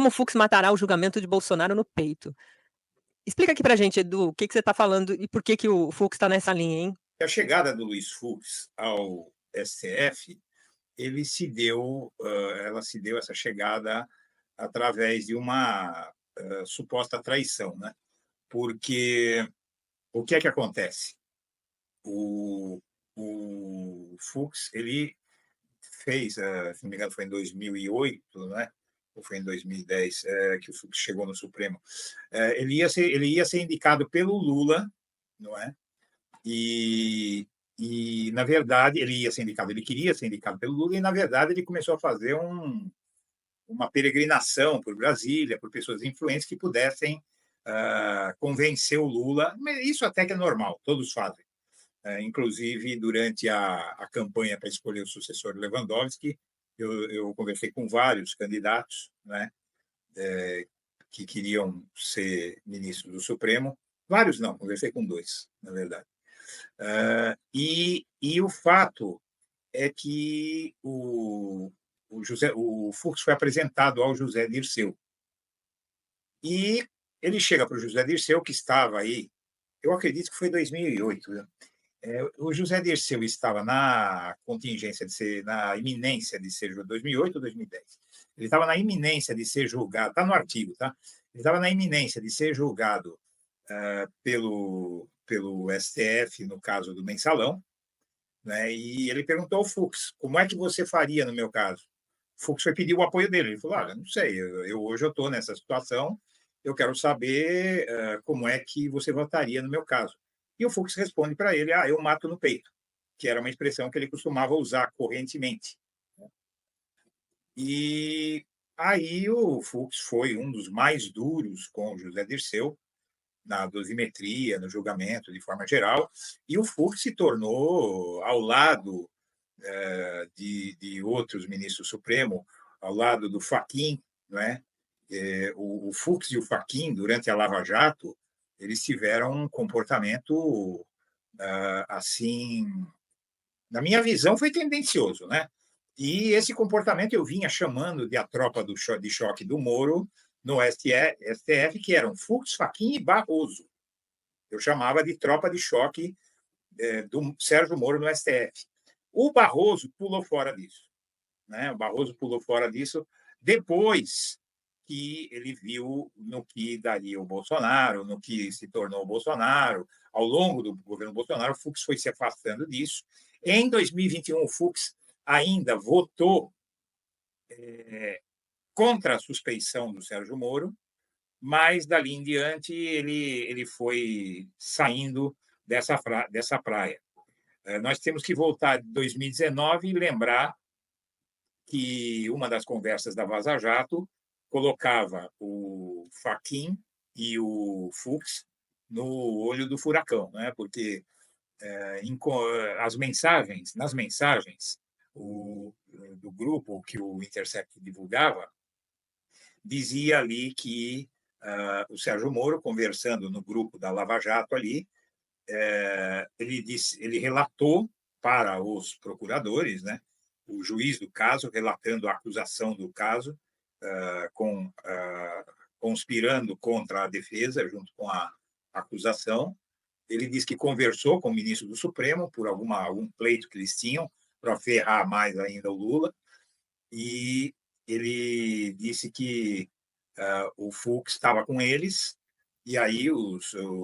como o Fux matará o julgamento de Bolsonaro no peito. Explica aqui pra gente, Edu, o que você está falando e por que o Fux está nessa linha, hein? A chegada do Luiz Fux ao STF, ela se deu essa chegada através de uma suposta traição, né? Porque o que é que acontece? O Fux, ele fez, se não me engano, foi em 2008, né? Ou foi em 2010 que o Fux chegou no Supremo. Ele ia ser indicado pelo Lula, não é? E, na verdade, ele ia ser indicado, ele queria ser indicado pelo Lula, e, na verdade, ele começou a fazer uma peregrinação por Brasília, por pessoas influentes que pudessem convencer o Lula. Mas isso até que é normal, todos fazem. Inclusive, durante a campanha para escolher o sucessor de Lewandowski, eu conversei com vários candidatos, né, que queriam ser ministros do Supremo. Vários não, conversei com dois, na verdade. E o fato é que o Fux foi apresentado ao José Dirceu. E ele chega para o José Dirceu, que estava aí, eu acredito que foi 2008, né? O José Dirceu estava na contingência na iminência de ser 2008 ou 2010. Ele estava na iminência de ser julgado, está no artigo, tá? Ele estava na iminência de ser julgado pelo STF, no caso do Mensalão, né? E ele perguntou ao Fux, como é que você faria no meu caso? O Fux foi pedir o apoio dele. Ele falou, não sei, hoje eu estou nessa situação, eu quero saber como é que você votaria no meu caso. E o Fux responde para ele, eu mato no peito, que era uma expressão que ele costumava usar correntemente. E aí o Fux foi um dos mais duros com o José Dirceu, na dosimetria, no julgamento, de forma geral, e o Fux se tornou, ao lado de outros ministros do Supremo, ao lado do Fachin, não é? O Fux e o Fachin, durante a Lava Jato, eles tiveram um comportamento assim, na minha visão, foi tendencioso, né? E esse comportamento eu vinha chamando de a tropa de choque do Moro no STF, que eram Fux, Fachin e Barroso. Eu chamava de tropa de choque do Sérgio Moro no STF. O Barroso pulou fora disso, né? O Barroso pulou fora disso depois que ele viu no que daria o Bolsonaro, no que se tornou o Bolsonaro. Ao longo do governo Bolsonaro, o Fux foi se afastando disso. Em 2021, o Fux ainda votou contra a suspeição do Sérgio Moro, mas dali em diante ele foi saindo dessa praia. Nós temos que voltar de 2019 e lembrar que uma das conversas da Vaza Jato colocava o Fachin e o Fux no olho do furacão, né? Porque nas mensagens do grupo que o Intercept divulgava, dizia ali que o Sérgio Moro, conversando no grupo da Lava Jato ali, ele relatou para os procuradores, né, o juiz do caso, relatando a acusação do caso, conspirando contra a defesa, junto com a acusação. Ele disse que conversou com o ministro do Supremo por algum pleito que eles tinham, para ferrar mais ainda o Lula, e ele disse que o Fux estava com eles, e aí o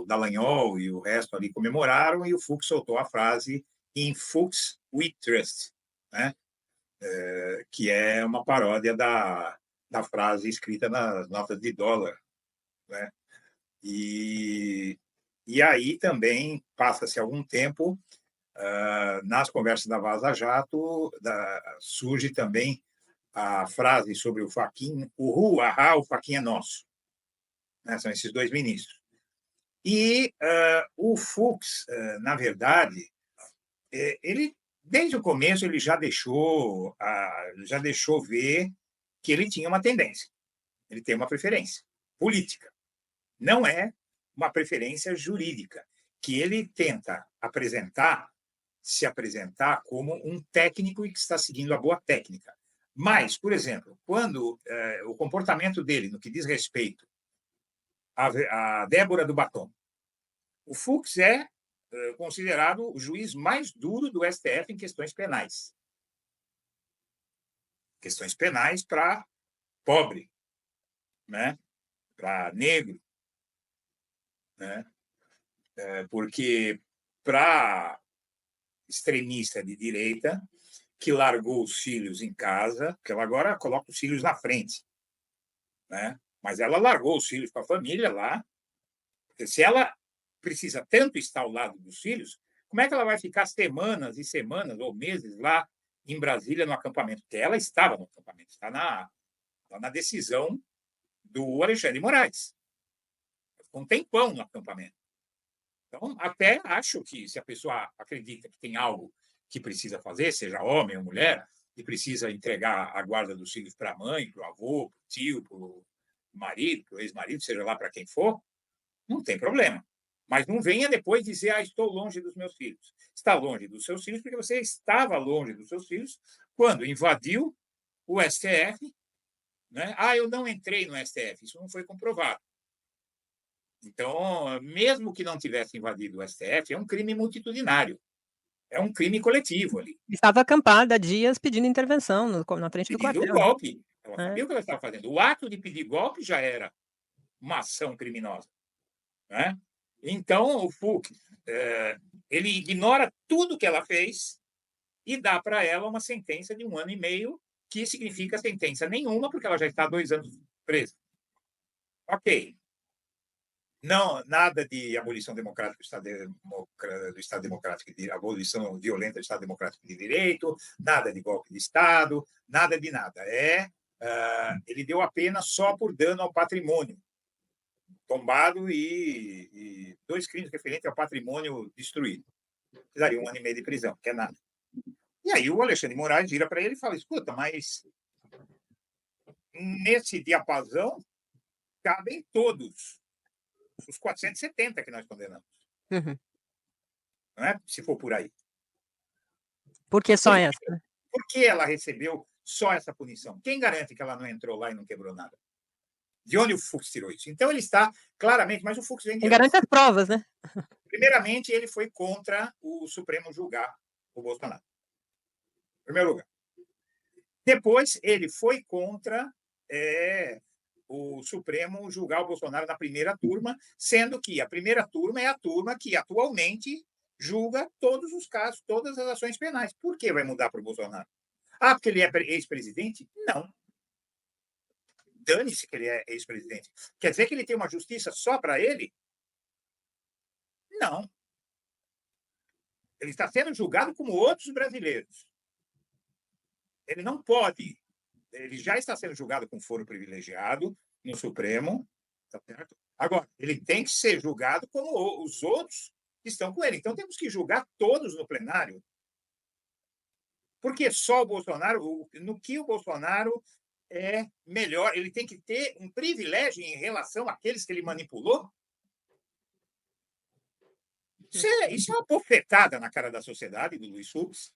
Dallagnol e o resto ali comemoraram, e o Fux soltou a frase "In Fux we trust", né? Que é uma paródia da frase escrita nas notas de dólar, né? E aí também passa-se algum tempo, nas conversas da Vaza Jato, surge também a frase sobre o Fachin, o Fachin é nosso. Né? São esses dois ministros. E o Fux, na verdade, ele, desde o começo, ele já deixou ver que ele tinha uma tendência, ele tem uma preferência política. Não é uma preferência jurídica, que ele tenta se apresentar como um técnico e que está seguindo a boa técnica. Mas, por exemplo, quando o comportamento dele, no que diz respeito à Débora do Batom, o Fux é considerado o juiz mais duro do STF em questões penais. Questões penais para pobre, né? Para negro, né? Porque para extremista de direita, que largou os filhos em casa, porque ela agora coloca os filhos na frente, né? Mas ela largou os filhos com a família lá, porque se ela precisa tanto estar ao lado dos filhos, como é que ela vai ficar semanas e semanas ou meses lá em Brasília no acampamento? Porque ela estava no acampamento, está na decisão do Alexandre de Moraes. Ficou um tempão no acampamento. Então, até acho que se a pessoa acredita que tem algo que precisa fazer, seja homem ou mulher, e precisa entregar a guarda dos filhos para a mãe, para o avô, para o tio, para o marido, para o ex-marido, seja lá para quem for, não tem problema. Mas não venha depois dizer, estou longe dos meus filhos. Está longe dos seus filhos porque você estava longe dos seus filhos quando invadiu o STF, né? Eu não entrei no STF, isso não foi comprovado. Então, mesmo que não tivesse invadido o STF, é um crime multitudinário, é um crime coletivo ali. Estava acampada há dias pedindo intervenção na frente do Pedindo um quartel, né. golpe. Ela É. sabia o que ela estava fazendo. O ato de pedir golpe já era uma ação criminosa, né? Então, o Fux, ele ignora tudo que ela fez e dá para ela uma sentença de 1 ano e meio, que significa sentença nenhuma, porque ela já está há 2 anos presa. Ok. Não, nada de abolição democrática do Estado Democrático, de abolição violenta do Estado Democrático de Direito, nada de golpe de Estado, nada de nada. Ele deu a pena só por dano ao patrimônio tombado e 2 crimes referentes ao patrimônio destruído. Daria 1 ano e meio de prisão, que é nada. E aí o Alexandre de Moraes vira para ele e fala: escuta, mas nesse diapasão cabem todos os 470 que nós condenamos. Uhum. Não é? Se for por aí. Por que só essa? Por que ela recebeu só essa punição? Quem garante que ela não entrou lá e não quebrou nada? De onde o Fux tirou isso? Então ele está claramente, mas o Fux vem de Quem onde? garante as provas, né. Primeiramente, ele foi contra o Supremo julgar o Bolsonaro. Em primeiro lugar. Depois, ele foi contra o Supremo julgar o Bolsonaro na primeira turma, sendo que a primeira turma é a turma que atualmente julga todos os casos, todas as ações penais. Por que vai mudar para o Bolsonaro? Porque ele é ex-presidente? Não. Dane-se que ele é ex-presidente. Quer dizer que ele tem uma justiça só para ele? Não. Ele está sendo julgado como outros brasileiros. Ele não pode. Ele já está sendo julgado com foro privilegiado no Supremo, tá certo? Agora, ele tem que ser julgado como os outros que estão com ele. Então, temos que julgar todos no plenário. Porque só o Bolsonaro, no que o Bolsonaro é melhor, ele tem que ter um privilégio em relação àqueles que ele manipulou? Isso é uma bofetada na cara da sociedade, do Luiz Fux.